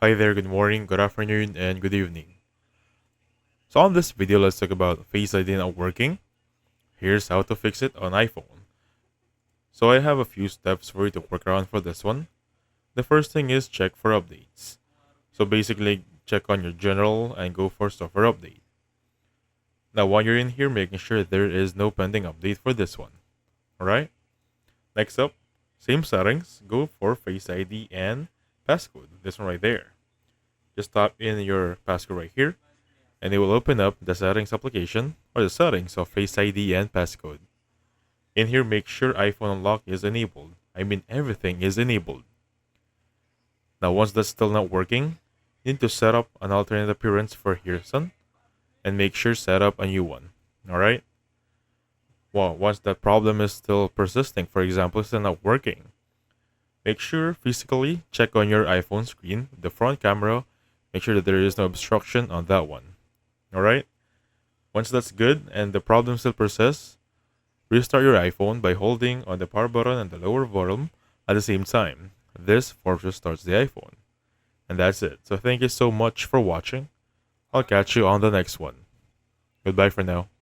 Hi there, good morning, good afternoon, and good evening. So on this video, let's talk about Face ID not working. Here's how to fix it on iPhone. So I have a few steps for you to work around for this one. The first thing is check for updates. So basically, check on your general and go for software update. Now while you're in here, making sure there is no pending update for this one. Alright? Next up, same settings, go for Face ID and passcode. This one right there. Just type in your passcode right here and it will open up the settings application or the settings of Face ID and passcode. In here, make sure iPhone unlock is enabled. I mean, everything is enabled. Now, once that's still not working, you need to set up an alternate appearance for Hearson and make sure set up a new one. Alright? Well, once that problem is still persisting, for example, it's still not working, make sure physically check on your iPhone screen, the front camera, make sure that there is no obstruction on that one. Alright? Once that's good and the problem still persists, restart your iPhone by holding on the power button and the lower volume at the same time. This force restarts the iPhone. And that's it. So thank you so much for watching. I'll catch you on the next one. Goodbye for now.